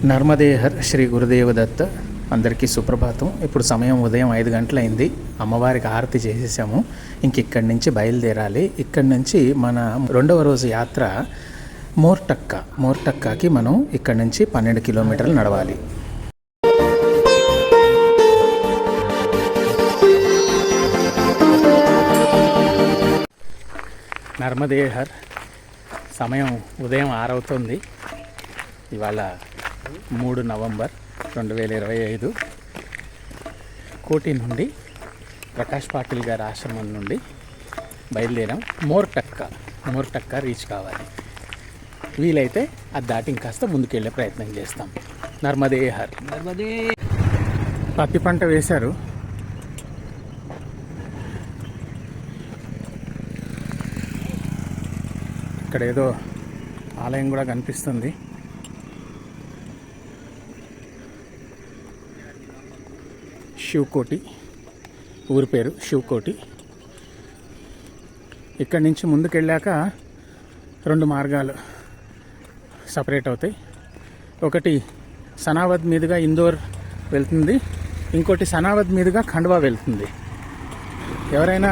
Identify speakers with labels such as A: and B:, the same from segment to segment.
A: నర్మదేహర్ శ్రీ గురుదేవ దత్త అందరికీ సుప్రభాతం. ఇప్పుడు సమయం ఉదయం 5 గంటలైంది. అమ్మవారికి హారతి చేసేసాము. ఇంక ఇక్కడి నుంచి బయలుదేరాలి. ఇక్కడి నుంచి మన 2వ రోజు యాత్ర మోర్టక్కాకి మనం ఇక్కడి నుంచి 12 కిలోమీటర్లు నడవాలి. నర్మదేహర్ సమయం ఉదయం 6 అవుతుంది. ఇవాళ 3 నవంబర్ 2025. కోటి నుండి ప్రకాష్ పాటిల్ గారి ఆశ్రమం నుండి బయలుదేరాం. మోర్టక్కా రీచ్ కావాలి. వీలైతే అది దాటి ఇంకాస్త ముందుకెళ్ళే ప్రయత్నం చేస్తాం. నర్మదేహర్ పత్తి పంట వేశారు. ఇక్కడ ఏదో ఆలయం కూడా కనిపిస్తుంది. శివకోటి ఊరి పేరు శివకోటి. ఇక్కడి నుంచి ముందుకెళ్ళాక 2 మార్గాలు సపరేట్ అవుతాయి. ఒకటి సనావద్ మీదుగా ఇందోర్ వెళ్తుంది, ఇంకోటి సనావద్ మీదుగా ఖండ్వా వెళ్తుంది. ఎవరైనా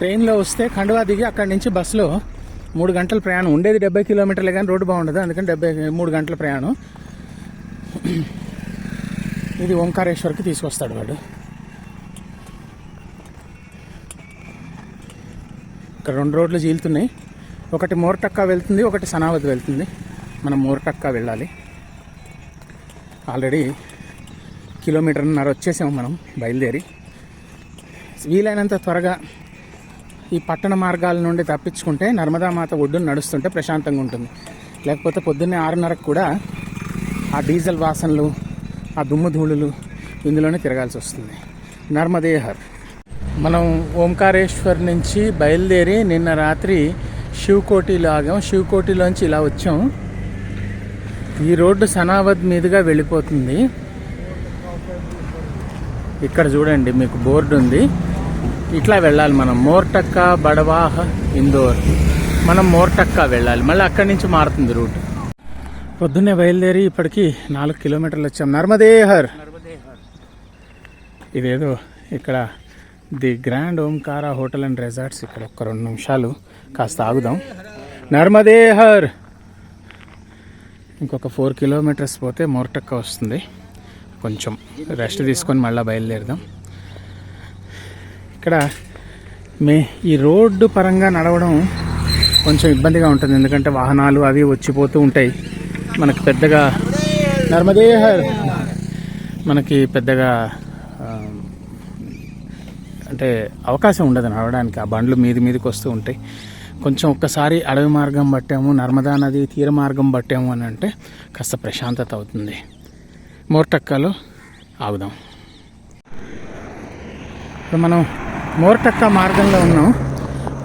A: ట్రైన్లో వస్తే ఖండ్వా దిగి అక్కడి నుంచి బస్సులో 3 గంటల ప్రయాణం. ఉండేది 70 కిలోమీటర్లే కానీ రోడ్డు బాగుండదు, అందుకని 3 గంటల ప్రయాణం. ఇది ఓంకారేశ్వర్కి తీసుకొస్తాడు వాడు. ఇక్కడ 2 రోడ్లు చీలుతున్నాయి. ఒకటి మోర్టక్కా వెళ్తుంది, ఒకటి సనావద్ వెళ్తుంది. మనం మోర్టక్కా వెళ్ళాలి. ఆల్రెడీ 1.5 కిలోమీటర్ వచ్చేసాము మనం బయలుదేరి. వీలైనంత త్వరగా ఈ పట్టణ మార్గాల నుండి తప్పించుకుంటే నర్మదామాత ఒడ్డును నడుస్తుంటే ప్రశాంతంగా ఉంటుంది. లేకపోతే పొద్దున్నే 6:30కు కూడా ఆ డీజిల్ వాసనలు, ఆ దుమ్ము ధూళులు ఇందులోనే తిరగాల్సి వస్తుంది. నర్మదేహర్ మనం ఓంకారేశ్వర్ నుంచి బయలుదేరి నిన్న రాత్రి శివకోటిలో ఆగాం. శివకోటిలోంచి ఇలా వచ్చాం. ఈ రోడ్డు సనావద్ మీదుగా వెళ్ళిపోతుంది. ఇక్కడ చూడండి, మీకు బోర్డు ఉంది. ఇట్లా వెళ్ళాలి మనం. మోర్టక్కా, బడవాహ, ఇందోర్. మనం మోర్టక్కా వెళ్ళాలి. మళ్ళీ అక్కడి నుంచి మారుతుంది రూట్. పొద్దున్నే బయలుదేరి ఇప్పటికి 4 కిలోమీటర్లు వచ్చాం. నర్మదేహర్. ఇదేదో ఇక్కడ the grand Omkara hotel and resorts. ఇక్కడ ఒక 2 నిమిషాలు కాస్త ఆగుదాం. నర్మదేహర్. ఇంకొక 4 కిలోమీటర్స్ పోతే మోర్టక్కా వస్తుంది. కొంచెం రెస్ట్ తీసుకొని మళ్ళీ బయలుదేరదాం. ఇక్కడ ఈ రోడ్డు పరంగా నడవడం కొంచెం ఇబ్బందిగా ఉంటుంది, ఎందుకంటే వాహనాలు అవి వచ్చిపోతూ ఉంటాయి. మనకి పెద్దగా నర్మదేహర్ మనకి పెద్దగా అంటే అవకాశం ఉండదు నడవడానికి. ఆ బండ్లు మీదికి వస్తూ ఉంటాయి. కొంచెం ఒక్కసారి అడవి మార్గం పట్టాము, నర్మదా నది తీర మార్గం పట్టాము అని అంటే కాస్త ప్రశాంతత అవుతుంది. మోర్టక్కాలో ఆగుదాం. ఇప్పుడు మనం మోర్టక్కా మార్గంలో ఉన్నాం.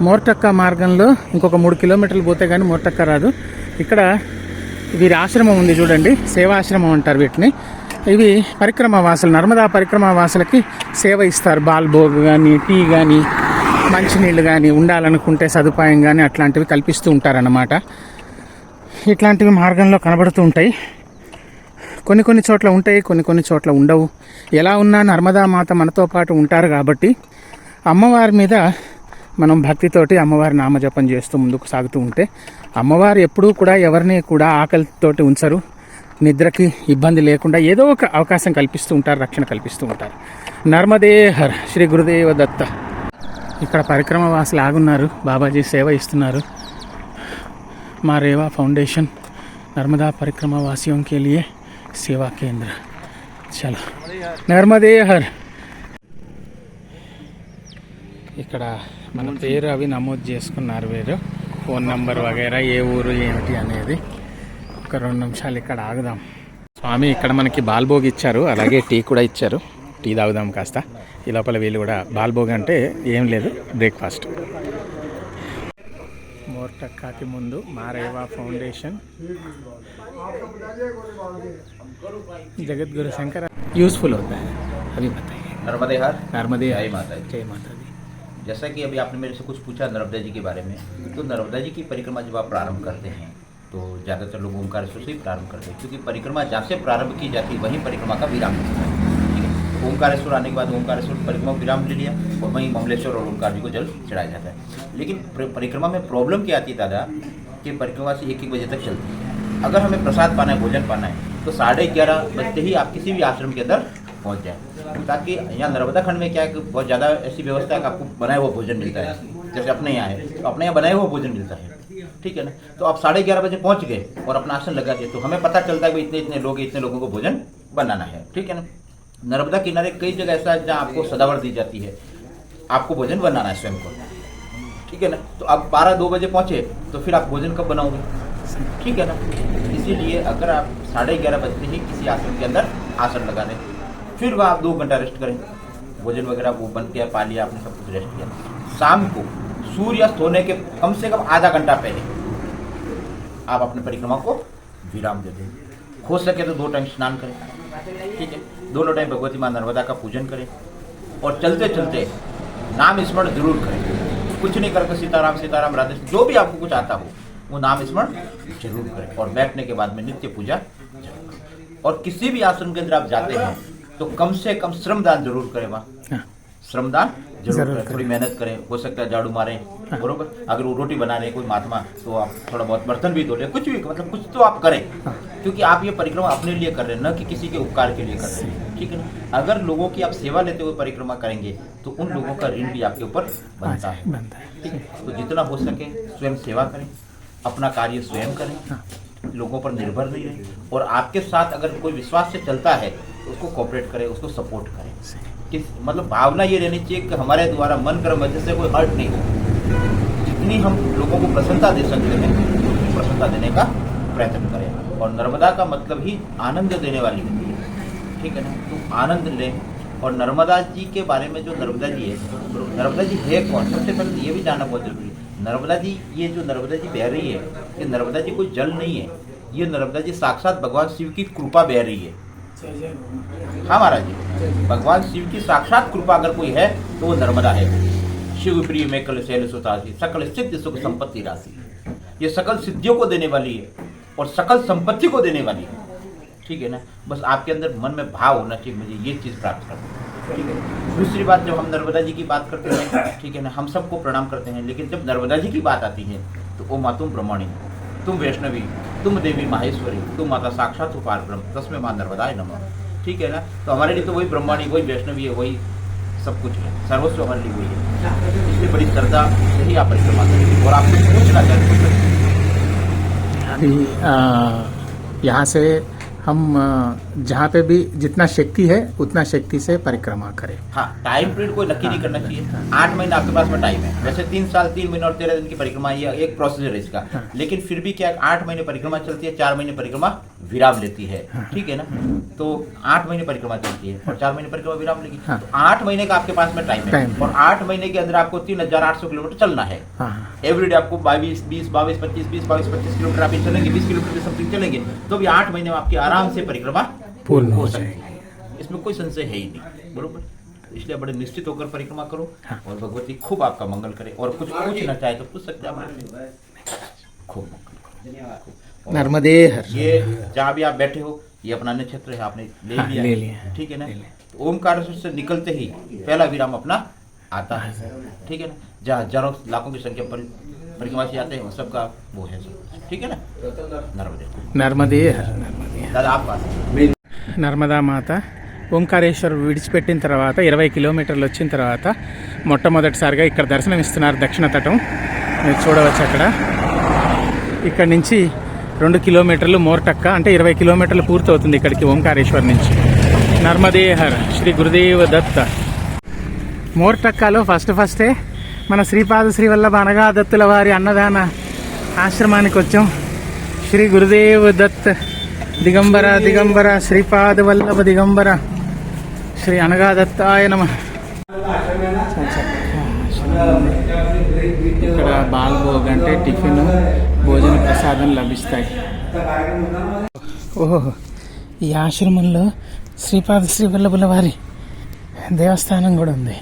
A: మోర్టక్కా మార్గంలో ఇంకొక 3 కిలోమీటర్లు పోతే కానీ మోర్టక్కా రాదు. ఇక్కడ వీరి ఆశ్రమం ఉంది చూడండి, సేవాశ్రమం అంటారు వీటిని. ఇవి పరిక్రమ వాసులు, నర్మదా పరిక్రమ వాసులకి సేవ ఇస్తారు. బాల్భోగ్ కానీ, టీ కానీ, మంచినీళ్ళు కానీ, ఉండాలనుకుంటే సదుపాయం కానీ అట్లాంటివి కల్పిస్తూ ఉంటారన్నమాట. ఇట్లాంటివి మార్గంలో కనబడుతూ ఉంటాయి. కొన్ని చోట్ల ఉంటాయి, కొన్ని చోట్ల ఉండవు. ఎలా ఉన్నా నర్మదా మాత మనతో పాటు ఉంటారు కాబట్టి అమ్మవారి మీద మనం భక్తితోటి అమ్మవారి నామజపం చేస్తూ ముందుకు సాగుతూ ఉంటే అమ్మవారు ఎప్పుడూ కూడా ఎవరిని కూడా ఆకలితోటి ఉంచరు. నిద్రకి ఇబ్బంది లేకుండా ఏదో ఒక అవకాశం కల్పిస్తూ ఉంటారు, రక్షణ కల్పిస్తూ ఉంటారు. నర్మదేహర్ శ్రీ గురుదేవ దత్త. ఇక్కడ పరిక్రమ వాసులు ఆగున్నారు, బాబాజీ సేవ ఇస్తున్నారు. మా రేవా ఫౌండేషన్ నర్మదా పరిక్రమ వాసియోं के लिए సేవా కేంద్ర. చలో నర్మదేహర్. ఇక్కడ మన పేరు అవి నమోదు చేసుకున్నారు వీరు, ఫోన్ నంబర్ వగైరా, ఏ ఊరు ఏమిటి అనేది. ఒక 2 నిమిషాలు ఇక్కడ ఆగుదాం. స్వామి ఇక్కడ మనకి బాల్భోగ్ ఇచ్చారు, అలాగే టీ కూడా ఇచ్చారు. టీ తాగుదాం కాస్త. ఈ లోపల వీళ్ళు కూడా బాల్భోగ్ అంటే ఏం లేదు, బ్రేక్ఫాస్ట్. మోర్టక్కాకి ముందు మారేవా ఫౌండేషన్ जगत गुरु शंकर यूजफुल होता है, अभी बताइए। नर्मदे जय माता दी।
B: जैसा कि अभी आपने मेरे से कुछ पूछा नर्मदा जी के बारे में, तो नर्मदा जी की परिक्रमा जब आप प्रारंभ करते हैं तो ज़्यादातर लोग ओंकारेश्वर से ही प्रारंभ करते हैं, क्योंकि परिक्रमा जहाँ से प्रारंभ की जाती है वहीं परिक्रमा का विराम मिलता है। ठीक है, तो ओंकारेश्वर आने के बाद ओंकारेश्वर परिक्रमा विराम ले लिया और वहीं ममलेश्वर और ओंकार जी को जल चढ़ाया जाता है। लेकिन परिक्रमा में प्रॉब्लम क्या आती है दादा, कि परिक्रमा से 1-1 बजे तक चलती है। अगर हमें प्रसाद पाना है, भोजन पाना है, तो 11:30 बजते ही आप किसी भी आश्रम के अंदर पहुँच जाए, ताकि यहाँ नर्मदा खंड में क्या है कि बहुत ज़्यादा ऐसी व्यवस्था है कि आपको बनाया हुआ भोजन मिलता है। जैसे अपने यहाँ है, तो अपने यहाँ बनाया हुआ भोजन मिलता है। ठीक है ना, तो आप 11:30 बजे पहुँच गए और अपना आसन लगा दिए, तो हमें पता चलता है कि इतने इतने लोग, इतने लोगों को भोजन बनाना है। ठीक है ना, नर्मदा किनारे कई जगह ऐसा है जहाँ आपको सदावर दी जाती है, आपको भोजन बनाना है स्वयं को। ठीक है ना, तो आप 12-2 बजे पहुँचे तो फिर आप भोजन कब बनाओगे? ठीक है ना, इसीलिए अगर आप 11:30 बजते ही किसी आश्रम के अंदर आसन लगा दें, फिर वह आप 2 घंटा रेस्ट करें, भोजन वगैरह वो बन के पा लिया आपने, सब कुछ रेस्ट किया। शाम को सूर्यास्त होने के कम से कम आधा घंटा पहले आप अपने परिक्रमा को विराम दे दें। हो सके तो 2 टाइम स्नान करें। ठीक है, दोनों टाइम भगवती माँ नर्मदा का पूजन करें और चलते चलते नाम स्मरण जरूर करें। कुछ नहीं करके सीताराम सीताराम राधे, जो भी आपको कुछ आता हो वो नाम स्मरण जरूर करें। और बैठने के बाद में नित्य पूजा जरूर करें। और किसी भी आश्रम के अंदर आप जाते हैं तो कम से कम श्रमदान जरूर करें। वहाँ श्रमदान जरूर करें, थोड़ी मेहनत करें, हो सकता है झाड़ू मारें, बरोबर। अगर वो रोटी बना रहे कोई महात्मा, तो आप थोड़ा बहुत बर्तन भी धो लें, कुछ भी, मतलब कुछ तो आप करें, क्योंकि आप ये परिक्रमा अपने लिए कर रहे हैं, न कि किसी के उपकार के लिए कर रहे हैं। ठीक है ना, अगर लोगों की आप सेवा लेते हुए परिक्रमा करेंगे तो उन लोगों का ऋण भी आपके ऊपर बनता है। ठीक है, तो जितना हो सके स्वयं सेवा करें, अपना कार्य स्वयं करें, लोगों पर निर्भर नहीं रहे। और आपके साथ अगर कोई विश्वास से चलता है तो उसको कोऑपरेट करें, उसको सपोर्ट करें। किस मतलब भावना ये रहनी चाहिए कि हमारे द्वारा मन कर्म वजह से कोई हर्ट नहीं हो। जितनी हम लोगों को प्रसन्नता दे सकते हैं उतनी प्रसन्नता देने का प्रयत्न करें। और नर्मदा का मतलब ही आनंद देने वाली होती है। ठीक है ना, तो आनंद लें। और नर्मदा जी के बारे में, जो नर्मदा जी है, नर्मदा जी है कौन, सबसे पहले ये भी जानना बहुत जरूरी है। नर्मदा जी, ये जो नर्मदा जी बह रही है, ये नर्मदा जी कोई जल नहीं है, ये नर्मदा जी साक्षात भगवान शिव की कृपा बह रही है। हाँ महाराज जी, भगवान शिव की साक्षात कृपा अगर कोई है तो वो नर्मदा है। शिव प्रिय में कल शैल सुतासी, सकल सिद्ध सुख संपत्ति राशि, ये सकल सिद्धियों को देने वाली है और सकल संपत्ति को देने वाली है। ठीक है ना, बस आपके अंदर मन में भाव होना चाहिए, मुझे ये चीज़ प्राप्त करनी है। ठीक है, दूसरी बात, जब हम नर्मदा जी की बात करते हैं, ठीक है ना, हम सबको प्रणाम करते हैं, लेकिन जब नर्मदा जी की बात आती है तो ओ माँ तुम ब्रह्मणी, तुम वैष्णवी, तुम देवी माहेश्वरी, तुम माता साक्षात हो पार ब्रह्म, तस्मै मां नर्मदाय नमः। ठीक है ना, तो हमारे लिए तो वही ब्रह्मणी, वही वैष्णवी है, वही सब कुछ है, सर्वस्व हमारे लिए वही है। इसलिए बड़ी श्रद्धा यही आप परिक्रमा करेंगे। और आप कुछ पूछना चाहते
A: हैं? यहाँ से हम जहाँ पे भी जितना शक्ति है उतना शक्ति से परिक्रमा करें।
B: हाँ, टाइम पीरियड कोई नक्की नहीं करना चाहिए। 8 महीने आपके पास में टाइम है, वैसे 3 साल 3 महीने और 13 दिन की परिक्रमा, ये एक प्रोसीजर है इसका। लेकिन फिर भी क्या, 8 महीने परिक्रमा चलती है, 4 महीने परिक्रमा विराम लेती है। ठीक है ना, तो 8 महीने परिक्रमा चलती है और 4 महीने परिक्रमा विराम लेगी। तो 8 महीने का आपके पास में टाइम है और 8 महीने के अंदर आपको 3800 किलोमीटर चलना है। एवरीडे आपको 22, 25 किलोमीटर आप चलेंगे, 20 किलोमीटर समथिंग चलेंगे, तो भी 8 महीने में आपकी आराम से परिक्रमा पूर्ण हो सकती है। इसमें कोई संशय है ही नहीं, बरोबर। इसलिए बड़े निश्चित होकर परिक्रमा करो और भगवती खूब आपका मंगल करे। और कुछ पूछना चाहे तो पूछ सकते हैं, खूब मंगल करो।
A: नर्मदे हर,
B: ये जहाँ भी आप बैठे हो, ये अपना नक्षत्र है, आपने ले लिया। ठीक है ना, तो ओमकारेश्वर से निकलते ही पहला विराम अपना आता है। ठीक है ना, जहाँ हजारों लाखों की संख्या पर परिक्रमा से आते हैं, सबका वो है। ठीक है ना,
A: నర్మదే
B: दादा आप बात।
A: నర్మదా మాత ఓంకారేశ్వర్ విడిచిపెట్టిన తర్వాత 20 కిలోమీటర్లు వచ్చిన తర్వాత మొట్టమొదటిసారిగా ఇక్కడ దర్శనం ఇస్తున్నారు. దక్షిణ తటం మీరు చూడవచ్చు. అక్కడ ఇక్కడ నుంచి 2 కిలోమీటర్లు మోర్టక్క, అంటే 20 కిలోమీటర్లు పూర్తవుతుంది ఇక్కడికి ఓంకారేశ్వర్ నుంచి. నర్మదే హర్ శ్రీ గురుదేవ దత్త. మోర్టక్కలో ఫస్టే మన శ్రీపాద శ్రీవల్లభ అనగా దత్తుల వారి అన్నదాన ఆశ్రమానికి వచ్చాం. శ్రీ గురుదేవ్ దత్ దిగంబర దిగంబర శ్రీపాద వల్లభ దిగంబర శ్రీ అనగా దత్తాయ నమః. ఇక్కడ బాల్భోగ్ అంటే టిఫిన్, భోజన ప్రసాదం లభిస్తాయి. ఓహో, ఈ ఆశ్రమంలో శ్రీపాద శ్రీవల్లభుల వారి దేవస్థానం కూడా ఉంది.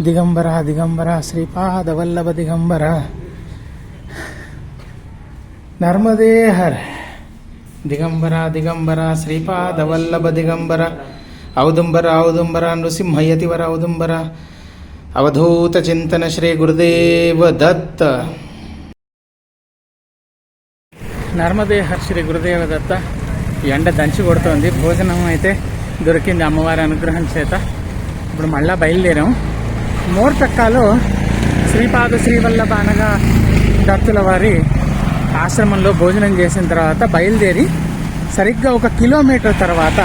A: దిగంబర దిగంబర శ్రీపాద వల్లభ దిగంబర. నర్మదే హర్ దిగంబర దిగంబర శ్రీపాద వల్లభ దిగంబర ఔదుంబర ఔదుంబర నృసింహయతివర ఔదుంబర అవధూత చింతన శ్రీ గురుదేవ దత్త. నర్మదే హర్ శ్రీ గురుదేవ దత్త. ఎండ దంచి కొడుతోంది. భోజనం అయితే దొరికింది అమ్మవారి అనుగ్రహం చేత. ఇప్పుడు మళ్ళా బయలుదేరాం. మోర్టక్కాలో శ్రీపాద శ్రీవల్లభ అనగా దత్తుల వారి ఆశ్రమంలో భోజనం చేసిన తర్వాత బయలుదేరి సరిగ్గా 1 కిలోమీటర్ తర్వాత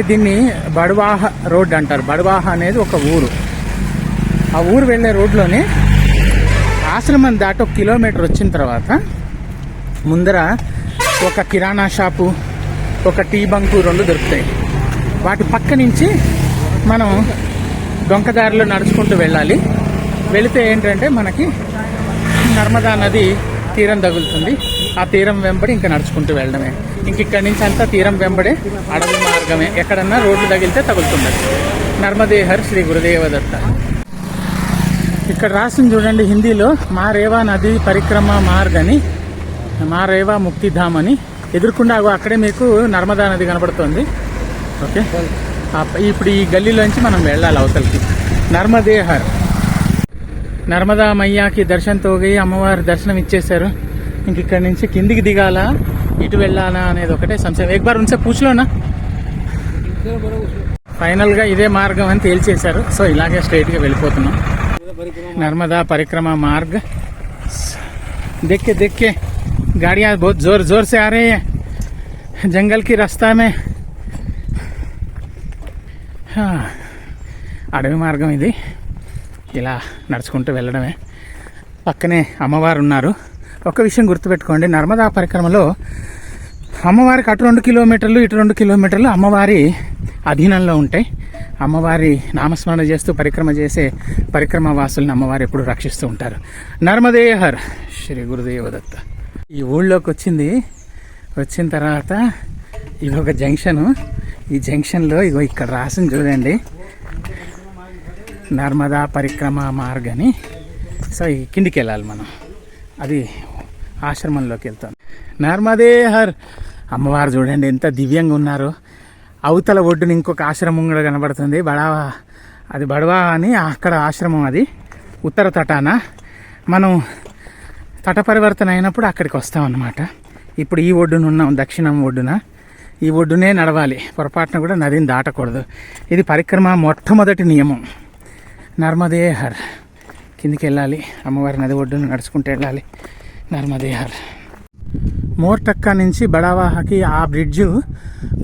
A: దీన్ని బడువాహ రోడ్ అంటారు. బడువాహ అనేది ఒక ఊరు. ఆ ఊరు వెళ్ళే రోడ్లోనే ఆశ్రమం దాటి 1 కిలోమీటర్ వచ్చిన తర్వాత ముందర ఒక కిరాణా షాపు, ఒక టీ బంకు 2 దొరుకుతాయి. వాటి పక్క నుంచి మనం డొంకదారిలో నడుచుకుంటూ వెళ్ళాలి. వెళితే ఏంటంటే మనకి నర్మదా నది తీరం తగులుతుంది. ఆ తీరం వెంబడి ఇంకా నడుచుకుంటూ వెళ్ళడమే. ఇంక ఇక్కడి నుంచి అంతా తీరం వెంబడే అడవి మార్గమే. ఎక్కడన్నా రోడ్లు తగిలితే తగులుతుంది. నర్మదే హర్ శ్రీ గురుదేవ దత్త. ఇక్కడ రాసింది చూడండి హిందీలో, మా రేవా నది పరిక్రమ మార్గ్ అని, మా రేవా ముక్తిధామ్ అని. ఎదుర్కొండా అక్కడే మీకు నర్మదా నది కనబడుతుంది. ఓకే, ఇప్పుడు ఈ గల్లీలోంచి మనం వెళ్ళాలి అవతలకి. నర్మదే హర్. నర్మదా మయ్యాకి దర్శనంతో అమ్మవారి దర్శనం ఇచ్చేశారు. ఇంక ఇక్కడి నుంచి కిందికి దిగాలా ఇటు వెళ్ళాలా అనేది ఒకటే సంశయం. ఎక్బార్ ఉంచే పూछలోనా. ఫైనల్గా ఇదే మార్గం అని తేల్చేశారు. సో ఇలాగే స్ట్రైట్గా వెళ్ళిపోతున్నాం. నర్మదా పరిక్రమ మార్గ్. देख के गाड़ियाँ बहुत जोर जोर से आ रही है जंगल की रास्ता में. అడవి మార్గం ఇది. ఇలా నడుచుకుంటూ వెళ్ళడమే. పక్కనే అమ్మవారు ఉన్నారు. ఒక విషయం గుర్తుపెట్టుకోండి, నర్మదా పరిక్రమలో అమ్మవారికి అటు 2 కిలోమీటర్లు ఇటు 2 కిలోమీటర్లు అమ్మవారి అధీనంలో ఉంటాయి. అమ్మవారి నామస్మరణ చేస్తూ పరిక్రమ చేసే పరిక్రమ వాసులను అమ్మవారు ఎప్పుడు రక్షిస్తూ ఉంటారు. నర్మదే హర్ శ్రీ గురుదేవ దత్త. ఈ ఊళ్ళోకి వచ్చిన తర్వాత ఇది ఒక జంక్షను. ఈ జంక్షన్లో ఇగో ఇక్కడ రాసింది చూడండి, నర్మదా పరిక్రమ మార్గ్ అని. సో ఈ కిందికి వెళ్ళాలి మనం. అది ఆశ్రమంలోకి వెళ్తాం. నర్మదే హర్. అమ్మవారు చూడండి ఎంత దివ్యంగా ఉన్నారో. అవతల ఒడ్డున ఇంకొక ఆశ్రమం కూడా కనబడుతుంది, బడావా. అది బడవా అని అక్కడ ఆశ్రమం. అది ఉత్తర తటాన. మనం తట పరివర్తన అయినప్పుడు అక్కడికి వస్తాం అన్నమాట. ఇప్పుడు ఈ ఒడ్డున ఉన్నాం, దక్షిణం ఒడ్డున. ఈ ఒడ్డునే నడవాలి, పొరపాటున కూడా నదిని దాటకూడదు. ఇది పరిక్రమ మొట్టమొదటి నియమం. నర్మదే హర్. కిందికి వెళ్ళాలి, అమ్మవారి నది ఒడ్డున నడుచుకుంటూ వెళ్ళాలి. నర్మదే హర్. మోర్టక్కా నుంచి బడావాహకి ఆ బ్రిడ్జ్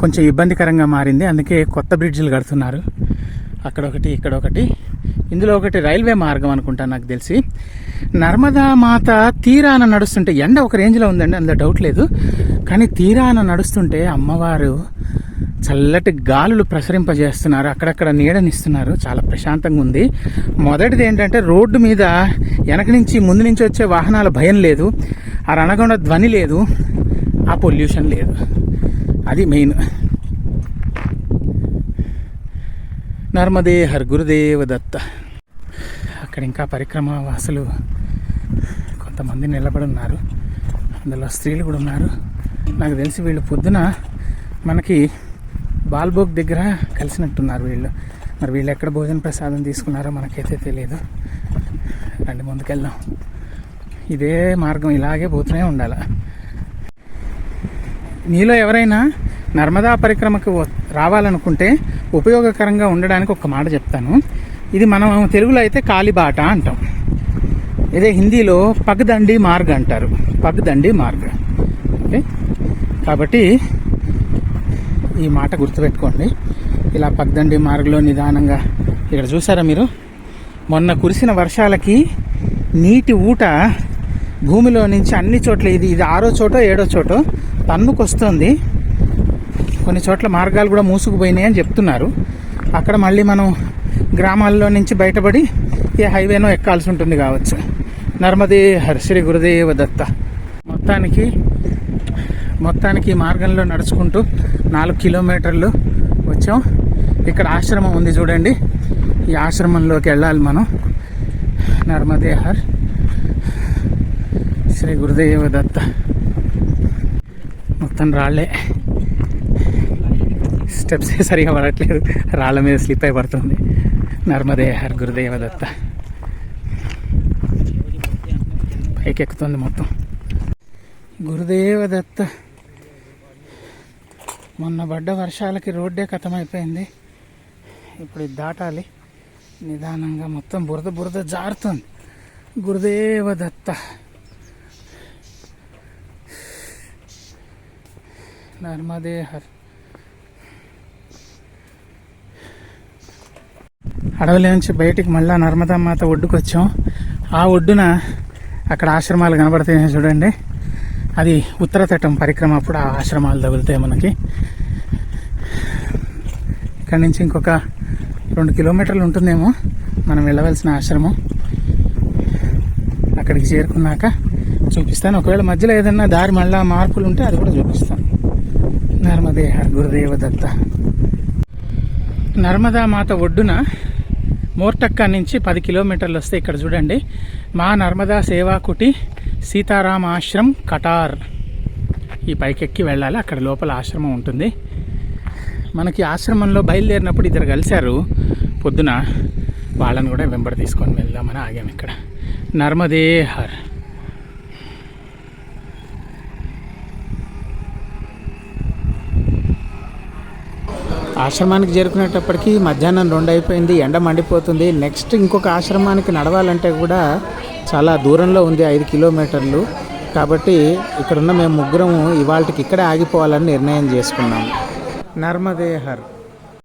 A: కొంచెం ఇబ్బందికరంగా మారింది. అందుకే కొత్త బ్రిడ్జిలు కడుతున్నారు. అక్కడొకటి, ఇక్కడొకటి. ఇందులో ఒకటి రైల్వే మార్గం అనుకుంటా నాకు తెలిసి. నర్మదా మాత తీరాన నడుస్తుంటే, ఎండ ఒక రేంజ్లో ఉందండి, అందులో డౌట్ లేదు. కానీ తీరాన నడుస్తుంటే అమ్మవారు చల్లటి గాలులు ప్రసరింపజేస్తున్నారు. అక్కడక్కడ నీడనిస్తున్నారు. చాలా ప్రశాంతంగా ఉంది. మొదటిది ఏంటంటే రోడ్డు మీద వెనక నుంచి ముందు నుంచి వచ్చే వాహనాల భయం లేదు, ఆ రణగొండ ధ్వని లేదు, ఆ పొల్యూషన్ లేదు. అది మెయిన్. నర్మదే హర్ గురుదేవ దత్త. అక్కడ ఇంకా పరిక్రమ వాసులు కొంతమంది నిలబడి ఉన్నారు. అందులో స్త్రీలు కూడా ఉన్నారు. నాకు తెలిసి వీళ్ళు పొద్దున మనకి బాల్బోగ్ దగ్గర కలిసినట్టున్నారు వీళ్ళు. మరి వీళ్ళు ఎక్కడ భోజన ప్రసాదం తీసుకున్నారో మనకైతే తెలియదు. రండి ముందుకెళ్దాం. ఇదే మార్గం, ఇలాగే పోతూనే ఉండాలి. మీలో ఎవరైనా నర్మదా పరిక్రమకు రావాలనుకుంటే ఉపయోగకరంగా ఉండడానికి ఒక మాట చెప్తాను. ఇది మనం తెలుగులో అయితే కాలిబాట అంటాం. ఇదే హిందీలో పగదండి మార్గ్ అంటారు. పగదండి మార్గ్. ఓకే, కాబట్టి ఈ మాట గుర్తుపెట్టుకోండి. ఇలా పగదండి మార్గంలో నిదానంగా. ఇక్కడ చూసారా మీరు, మొన్న కురిసిన వర్షాలకి నీటి ఊట భూమిలో నుంచి అన్ని చోట్ల, ఇది 6వ చోటో 7వ చోటో తన్నుకొస్తుంది. కొన్ని చోట్ల మార్గాలు కూడా మూసుకుపోయినాయి అని చెప్తున్నారు. అక్కడ మళ్ళీ మనం గ్రామాల్లో నుంచి బయటపడి ఏ హైవేనో ఎక్కాల్సి ఉంటుంది కావచ్చు. నర్మదే హర్ శ్రీ గురుదేవ దత్త. మొత్తానికి ఈ మార్గంలో నడుచుకుంటూ 4 కిలోమీటర్లు వచ్చాం. ఇక్కడ ఆశ్రమం ఉంది చూడండి. ఈ ఆశ్రమంలోకి వెళ్ళాలి మనం. నర్మదే హర్ శ్రీ గురుదేవ దత్త. మొత్తం రాళ్ళే, స్టెప్స్ సరిగా పడట్లేదు, రాళ్ళ మీద స్లిప్ అయి పడుతుంది. నర్మదే హర్ గురుదేవ దత్త. పైకి ఎక్కుతుంది మొత్తం. గురుదేవ దత్త. మొన్న పడ్డ వర్షాలకి రోడ్డే కథమైపోయింది. ఇప్పుడు ఇది దాటాలి నిదానంగా. మొత్తం బురద బురద జారుతుంది. గురుదేవ దత్త. నర్మదే హర్. అడవిలో నుంచి బయటికి మళ్ళా నర్మదా మాత ఒడ్డుకు వచ్చాం. ఆ ఒడ్డున అక్కడ ఆశ్రమాలు కనబడుతున్నాయి చూడండి. అది ఉత్తర తటం పరిక్రమ అప్పుడు ఆ ఆశ్రమాలు తగులుతాయి మనకి. ఇక్కడ నుంచి ఇంకొక 2 కిలోమీటర్లు ఉంటుందేమో మనం వెళ్ళవలసిన ఆశ్రమం. అక్కడికి చేరుకున్నాక చూపిస్తాను. ఒకవేళ మధ్యలో ఏదైనా దారి మళ్ళా మార్పులు ఉంటే అది కూడా చూపిస్తాను. నర్మదే హర్ గురుదేవ దత్త. నర్మదా మాత ఒడ్డున మోర్టక్కా నుంచి 10 కిలోమీటర్లు వస్తే ఇక్కడ చూడండి, మా నర్మదా సేవా కుటి సీతారామ ఆశ్రమ్ కటార్. ఈ పైకెక్కి వెళ్ళాలి, అక్కడ లోపల ఆశ్రమం ఉంటుంది. మనకి ఆశ్రమంలో బయలుదేరినప్పుడు ఇద్దరు కలిశారు పొద్దున, వాళ్ళని కూడా వెంబడి తీసుకొని వెళ్దామని ఆగాము ఇక్కడ. నర్మదే హర్. ఆశ్రమానికి చేరుకునేటప్పటికి మధ్యాహ్నం 2 అయిపోయింది, ఎండ మండిపోతుంది. నెక్స్ట్ ఇంకొక ఆశ్రమానికి నడవాలంటే కూడా చాలా దూరంలో ఉంది, 5 కిలోమీటర్లు. కాబట్టి ఇక్కడున్న మేము ముగ్గురము ఇవాళకి ఇక్కడే ఆగిపోవాలని నిర్ణయం చేసుకున్నాము. నర్మదే హర్.